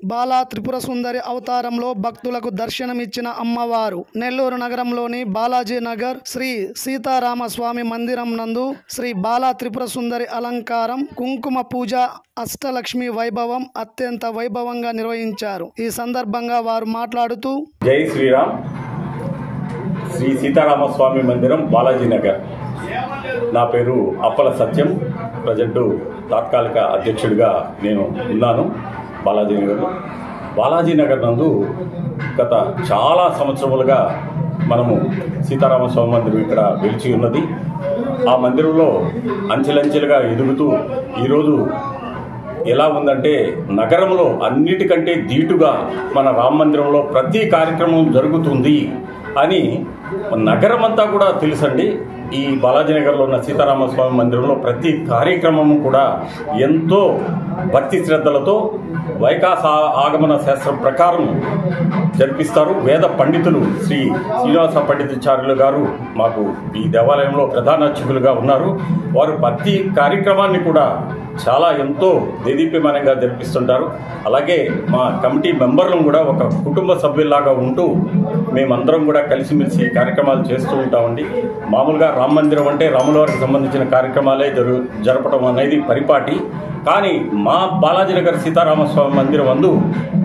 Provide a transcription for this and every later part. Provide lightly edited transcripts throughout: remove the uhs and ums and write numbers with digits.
బాలా త్రిపుర సుందరి అవతారంలో భక్తులకు దర్శనమిచ్చిన అమ్మవారు నెల్లూరు నగరంలోని బాలాజీ నగర్ శ్రీ సీతారామస్వామి మందిరం నందు శ్రీ బాలా త్రిపుర సుందరి అలంకారం కుంకుమ పూజ అష్టలక్ష్మి వైభవం అత్యంత వైభవంగా నిర్వహించారు. ఈ సందర్భంగా వారు మాట్లాడుతూ జై శ్రీరామ్. శ్రీ సీతారామస్వామి మందిరం బాలాజీ నగర్. నా పేరు అప్పల సత్యం. ప్రజెంటు తాత్కాలిక అధ్యక్షుడిగా నేను ఉన్నాను బాలాజీ నగర్లో. బాలాజీ నగర్ నందు గత చాలా సంవత్సరములుగా మనము సీతారామస్వామి మందిరం ఇక్కడ వెలిచి ఉన్నది. ఆ మందిరంలో అంచెలంచెలుగా ఎదుగుతూ ఈరోజు ఎలా ఉందంటే నగరంలో అన్నిటికంటే ధీటుగా మన రామ మందిరంలో ప్రతి కార్యక్రమం జరుగుతుంది అని నగరం అంతా కూడా తెలుసండి. ఈ బాలాజీ నగర్లో ఉన్న సీతారామస్వామి మందిరంలో ప్రతి కార్యక్రమము కూడా ఎంతో భక్తి శ్రద్ధలతో వైకాస ఆగమన శాస్త్రం ప్రకారం జరిపిస్తారు. వేద పండితులు శ్రీ శ్రీనివాస పండితాచార్యులు గారు మాకు ఈ దేవాలయంలో ప్రధాన అర్చకులుగా ఉన్నారు. వారు ప్రతి కార్యక్రమాన్ని కూడా చాలా ఎంతో దేదీప్యమానంగా జరిపిస్తుంటారు. అలాగే మా కమిటీ మెంబర్లను కూడా ఒక కుటుంబ సభ్యుల్లాగా ఉంటూ మేమందరం కూడా కలిసిమెలిసి కార్యక్రమాలు చేస్తూ ఉంటామండి. మామూలుగా రామ మందిరం అంటే రాముల వారికి సంబంధించిన కార్యక్రమాలే జరపడం అనేది పరిపాటి. కానీ మా బాలాజీ నగర్ సీతారామస్వామి మందిరం అందు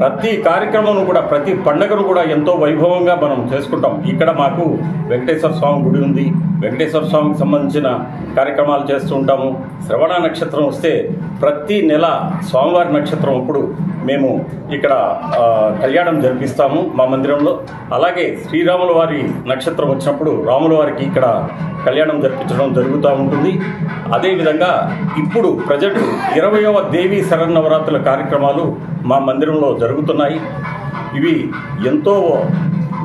ప్రతి కార్యక్రమం కూడా ప్రతి పండుగను కూడా ఎంతో వైభవంగా మనం చేసుకుంటాం. ఇక్కడ మాకు వెంకటేశ్వర స్వామి గుడి ఉంది. వెంకటేశ్వర స్వామికి సంబంధించిన కార్యక్రమాలు చేస్తూ ఉంటాము. శ్రవణ నక్షత్రం వస్తే ప్రతి నెల స్వామివారి నక్షత్రం అప్పుడు మేము ఇక్కడ కళ్యాణం జరిపిస్తాము మా మందిరంలో. అలాగే శ్రీరాముల వారి నక్షత్రం వచ్చినప్పుడు రాముల వారికి ఇక్కడ కళ్యాణం జరిపించడం జరుగుతూ ఉంటుంది. అదేవిధంగా ఇప్పుడు ప్రజెంట్ 20వ దేవీ శరన్నవరాత్రుల కార్యక్రమాలు మా మందిరంలో జరుగుతున్నాయి. ఇవి ఎంతో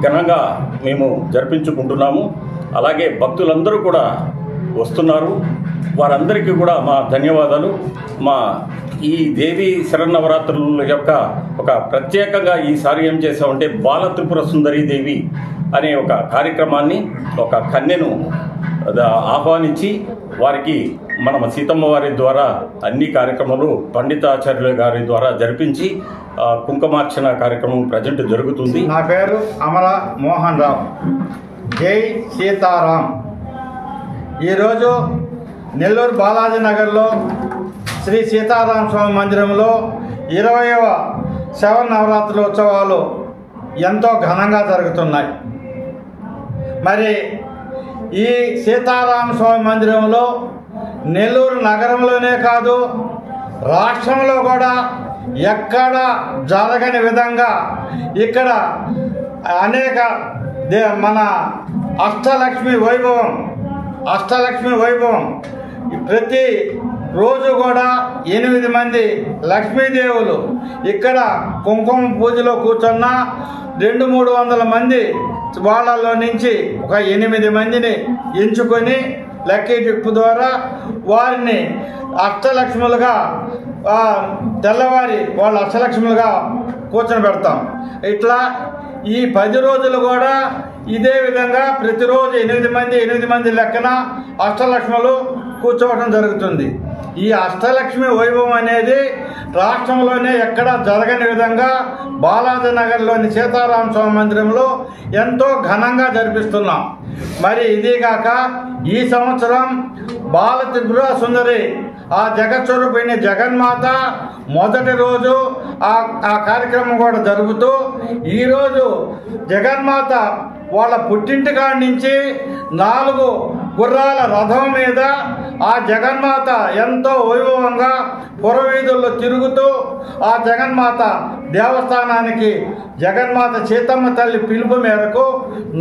ఘనంగా మేము జరిపించుకుంటున్నాము. అలాగే భక్తులందరూ కూడా వస్తున్నారు. వారందరికీ కూడా మా ధన్యవాదాలు. మా ఈ దేవీ శరన్నవరాత్రుల యొక్క ఒక ప్రత్యేకంగా ఈసారి ఏం చేసామంటే బాల త్రిపుర సుందరి దేవి అనే ఒక కార్యక్రమాన్ని, ఒక కన్యను ఆహ్వానించి వారికి మన సీతమ్మ వారి ద్వారా అన్ని కార్యక్రమాలు పండితాచార్యుల గారి ద్వారా జరిపించి కుంకుమార్చన కార్యక్రమం ప్రజెంట్ జరుగుతుంది. నా పేరు అమర మోహన్ రావు. జై సీతారాం. ఈరోజు నెల్లూరు బాలాజీ నగర్లో శ్రీ సీతారామ స్వామి మందిరంలో 20వ శరన్నవరాత్రుల ఉత్సవాలు ఎంతో ఘనంగా జరుగుతున్నాయి. మరి ఈ సీతారామ స్వామి మందిరంలో నెల్లూరు నగరంలోనే కాదు రాష్ట్రంలో కూడా ఎక్కడ జరగని విధంగా ఇక్కడ అనేక మన అష్టలక్ష్మి వైభవం ప్రతి రోజు కూడా 8 మంది లక్ష్మీదేవులు ఇక్కడ కుంకుమ పూజలో కూర్చున్న 200-300 మంది వాళ్ళలో నుంచి ఒక 8 మందిని ఎంచుకొని లక్కీ టిప్పు ద్వారా వారిని అష్టలక్ష్ములుగా తెల్లవారి వాళ్ళు అష్టలక్ష్ములుగా కూర్చొని పెడతాం. ఇట్లా ఈ 10 రోజులు కూడా ఇదే విధంగా ప్రతిరోజు 8 మంది లెక్కన అష్టలక్ష్ములు కూర్చోవడం జరుగుతుంది. ఈ అష్టలక్ష్మి వైభవం అనేది రాష్ట్రంలోనే ఎక్కడ జరగని విధంగా బాలాజీ నగర్లోని సీతారామ స్వామి మందిరంలో ఎంతో ఘనంగా జరిపిస్తున్నాం. మరి ఇదిగాక ఈ సంవత్సరం బాల త్రిపుర సుందరి ఆ జగత్స్వరూపిణి జగన్మాత మొదటి రోజు ఆ కార్యక్రమం కూడా జరుగుతూ ఈరోజు జగన్మాత వాళ్ళ పుట్టింటి కాడి నుంచి 4 గుర్రాల రథం మీద ఆ జగన్మాత ఎంతో వైభవంగా పురవీధుల్లో తిరుగుతూ ఆ జగన్మాత దేవస్థానానికి జగన్మాత సీతమ్మ తల్లి పిలుపు మేరకు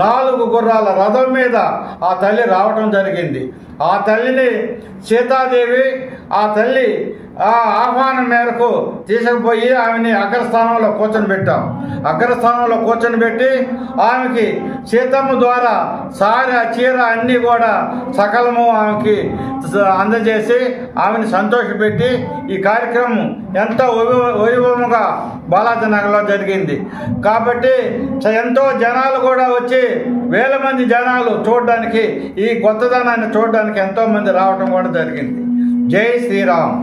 4 గుర్రాల రథం మీద ఆ తల్లి రావటం జరిగింది. ఆ తల్లిని సీతాదేవి ఆ తల్లి ఆహ్వానం మేరకు తీసుకుపోయి ఆమెని అగ్రస్థానంలో కూర్చొని పెట్టాం. అగ్రస్థానంలో కూర్చొని పెట్టి ఆమెకి సీతమ్మ ద్వారా సారి చీర అన్నీ కూడా సకలము ఆమెకి అందజేసి ఆమెను సంతోషపెట్టి ఈ కార్యక్రమం ఎంతో వైభవముగా బాలాజీ నగర్లో జరిగింది. కాబట్టి ఎంతో జనాలు కూడా వచ్చి 1000 మంది జనాలు చూడడానికి ఈ కొత్తదనాన్ని చూడడానికి ఎంతో మంది రావడం కూడా జరిగింది. జై శ్రీరామ్.